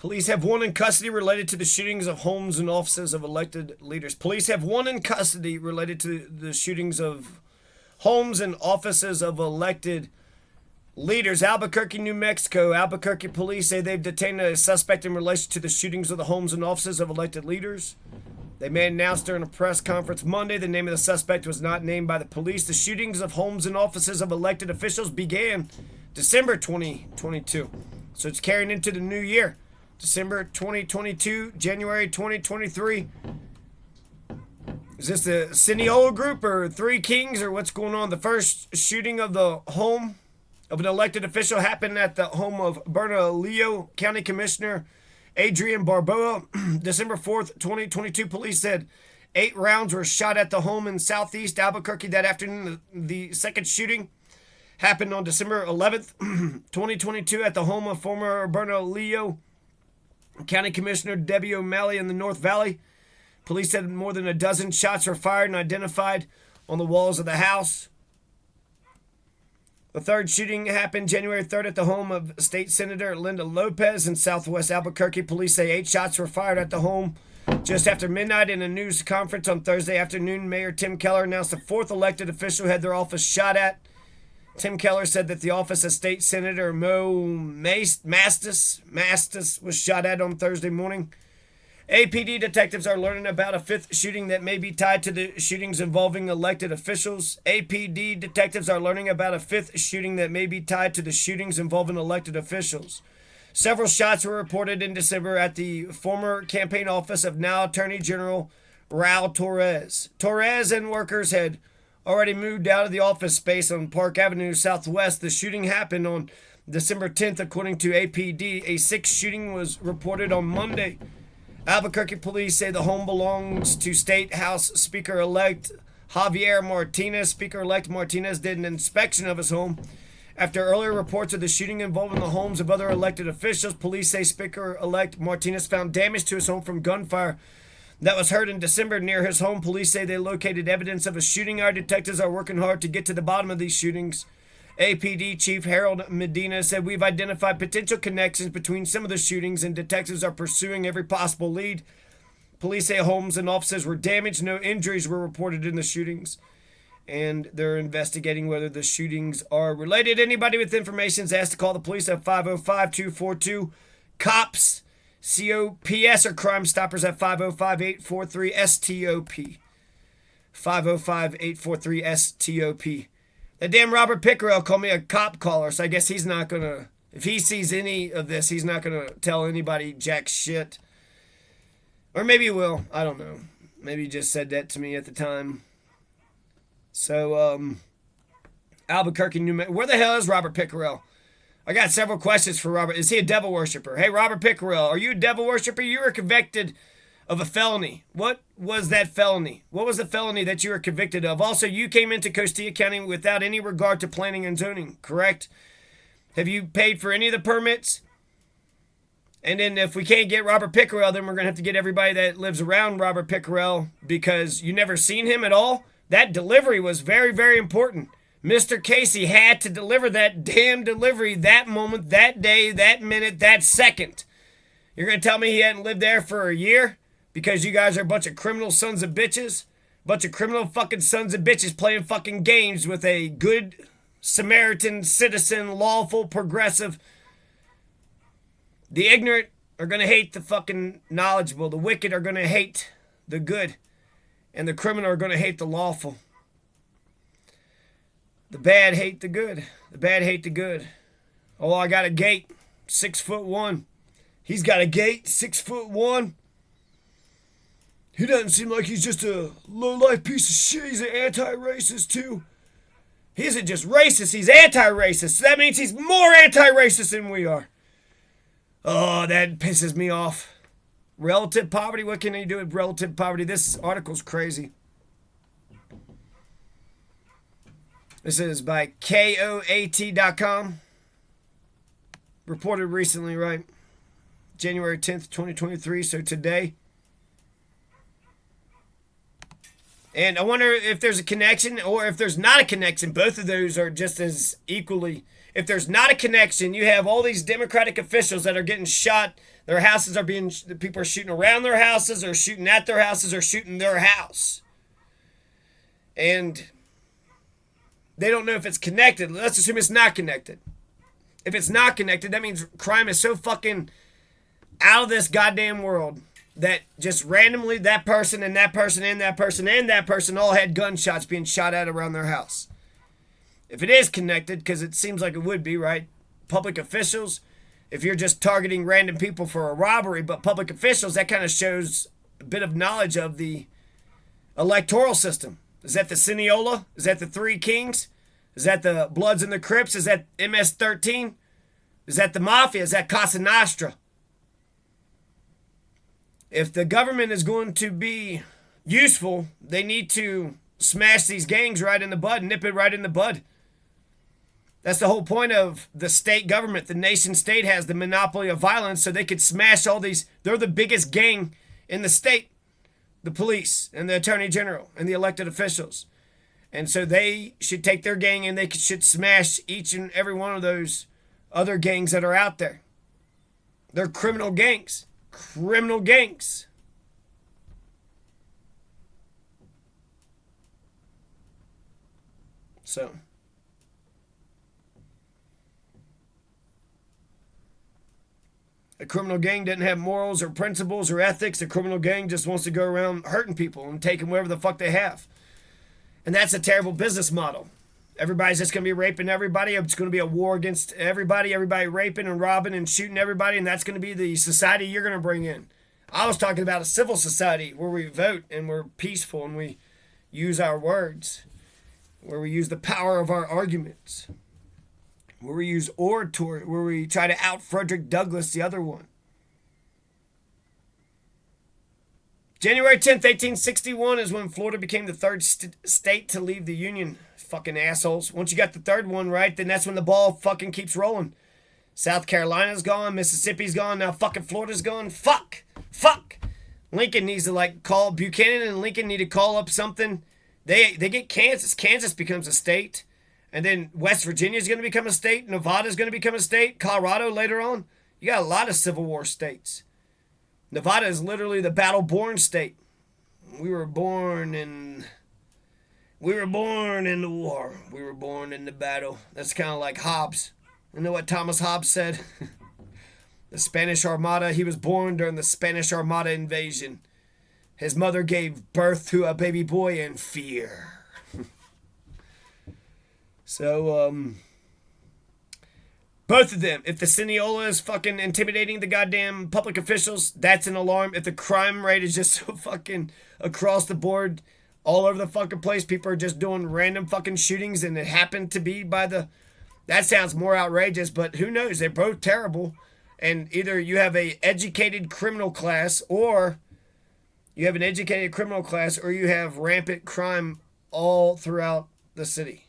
Police have one in custody related to the shootings of homes and offices of elected leaders. Police have one in custody related to the shootings of homes and offices of elected leaders. Albuquerque, New Mexico. Albuquerque police say they've detained a suspect in relation to the shootings of the homes and offices of elected leaders. They may announce during a press conference Monday the name of the suspect was not named by the police. The shootings of homes and offices of elected officials began December 2022. So it's carrying into the new year. December 2022, January 2023. Is this the Cineola group or Three Kings or what's going on? The first shooting of the home of an elected official happened at the home of Bernalillo County Commissioner Adrian Barboa. December 4th, 2022, police said 8 rounds were shot at the home in southeast Albuquerque that afternoon. The second shooting happened on December 11th, 2022 at the home of former Bernalillo County Commissioner Debbie O'Malley in the North Valley. Police said more than a dozen shots were fired and identified on the walls of the house. The third shooting happened January 3rd at the home of State Senator Linda Lopez in southwest Albuquerque. Police say 8 shots were fired at the home just after midnight. In a news conference on Thursday afternoon, Mayor Tim Keller announced the 4th elected official had their office shot at. Tim Keller said that the office of State Senator Mo Mastis was shot at on Thursday morning. APD detectives are learning about a 5th shooting that may be tied to the shootings involving elected officials. APD detectives are learning about a 5th shooting that may be tied to the shootings involving elected officials. Several shots were reported in December at the former campaign office of now Attorney General Raul Torres. Torres and workers had already moved out of the office space on Park Avenue Southwest. The shooting happened on December 10th, according to APD. A 6th shooting was reported on Monday. Albuquerque police say the home belongs to State House Speaker-elect Javier Martinez. Speaker-elect Martinez did an inspection of his home. After earlier reports of the shooting involving the homes of other elected officials, police say Speaker-elect Martinez found damage to his home from gunfire that was heard in December near his home. Police say they located evidence of a shooting. Our detectives are working hard to get to the bottom of these shootings. APD Chief Harold Medina said we've identified potential connections between some of the shootings and detectives are pursuing every possible lead. Police say homes and offices were damaged. No injuries were reported in the shootings. And they're investigating whether the shootings are related. Anybody with information is asked to call the police at 505-242-COPS. COPS or Crime Stoppers at 505-843-STOP. 505-843-STOP. That damn Robert Pickerel called me a cop caller, so I guess he's not going to, if he sees any of this, he's not going to tell anybody jack shit. Or maybe he will. I don't know. Maybe he just said that to me at the time. So, Albuquerque, New Mexico. Where the hell is Robert Pickerel? I got several questions for Robert. Is he a devil worshiper? Hey, Robert Pickerel, are you a devil worshiper? You were convicted of a felony. What was that felony? What was the felony that you were convicted of? Also, you came into Costilla County without any regard to planning and zoning, correct? Have you paid for any of the permits? And then if we can't get Robert Pickerel, then we're going to have to get everybody that lives around Robert Pickerel because you never seen him at all. That delivery was very, very important. Mr. Casey had to deliver that damn delivery that moment, that day, that minute, that second. You're going to tell me he hadn't lived there for a year? Because you guys are a bunch of criminal sons of bitches? Bunch of criminal fucking sons of bitches playing fucking games with a good Samaritan, citizen, lawful, progressive. The ignorant are going to hate the fucking knowledgeable. The wicked are going to hate the good. And the criminal are going to hate the lawful. The bad hate the good. The bad hate the good. Oh, I got a gate. 6'1". He's got a gate. 6'1". He doesn't seem like he's just a low-life piece of shit. He's an anti-racist, too. He isn't just racist. He's anti-racist. So that means he's more anti-racist than we are. Oh, that pisses me off. Relative poverty? What can he do with relative poverty? This article's crazy. This is by KOAT.com. Reported recently, right? January 10th, 2023. So today. And I wonder if there's a connection or if there's not a connection. Both of those are just as equally. If there's not a connection, you have all these Democratic officials that are getting shot. Their houses are being, people are shooting around their houses or shooting at their houses or shooting their house. And they don't know if it's connected. Let's assume it's not connected. If it's not connected, that means crime is so fucking out of this goddamn world that just randomly that person and that person and that person and that person all had gunshots being shot at around their house. If it is connected, because it seems like it would be, right? Public officials, if you're just targeting random people for a robbery, but public officials, that kind of shows a bit of knowledge of the electoral system. Is that the Cineola? Is that the Three Kings? Is that the Bloods and the Crips? Is that MS-13? Is that the Mafia? Is that Casa Nostra? If the government is going to be useful, they need to smash these gangs right in the bud, nip it right in the bud. That's the whole point of the state government. The nation state has the monopoly of violence, so they could smash all these. They're the biggest gang in the state, the police and the attorney general and the elected officials. And so they should take their gang and they should smash each and every one of those other gangs that are out there. They're criminal gangs. Criminal gangs. So. A criminal gang doesn't have morals or principles or ethics. A criminal gang just wants to go around hurting people and taking whatever the fuck they have. And that's a terrible business model. Everybody's just going to be raping everybody. It's going to be a war against everybody. Everybody raping and robbing and shooting everybody. And that's going to be the society you're going to bring in. I was talking about a civil society where we vote and we're peaceful and we use our words. Where we use the power of our arguments. Where we use oratory. Where we try to out Frederick Douglass, the other one. January 10th, 1861 is when Florida became the third state to leave the Union. Fucking assholes. Once you got the third one right, then that's when the ball fucking keeps rolling. South Carolina's gone. Mississippi's gone. Now fucking Florida's gone. Fuck. Lincoln needs to call. Buchanan and Lincoln need to call up something. They get Kansas. Kansas becomes a state. And then West Virginia's going to become a state. Nevada's going to become a state. Colorado later on. You got a lot of Civil War states. Nevada is literally the battle-born state. We were born in the war. We were born in the battle. That's kind of like Hobbes. You know what Thomas Hobbes said? The Spanish Armada. He was born during the Spanish Armada invasion. His mother gave birth to a baby boy in fear. So, both of them. If the Cineola is fucking intimidating the goddamn public officials, that's an alarm. If the crime rate is just so fucking across the board, all over the fucking place, people are just doing random fucking shootings and it happened to be by the... That sounds more outrageous, but who knows? They're both terrible. And either you have a educated criminal class or you have rampant crime all throughout the city.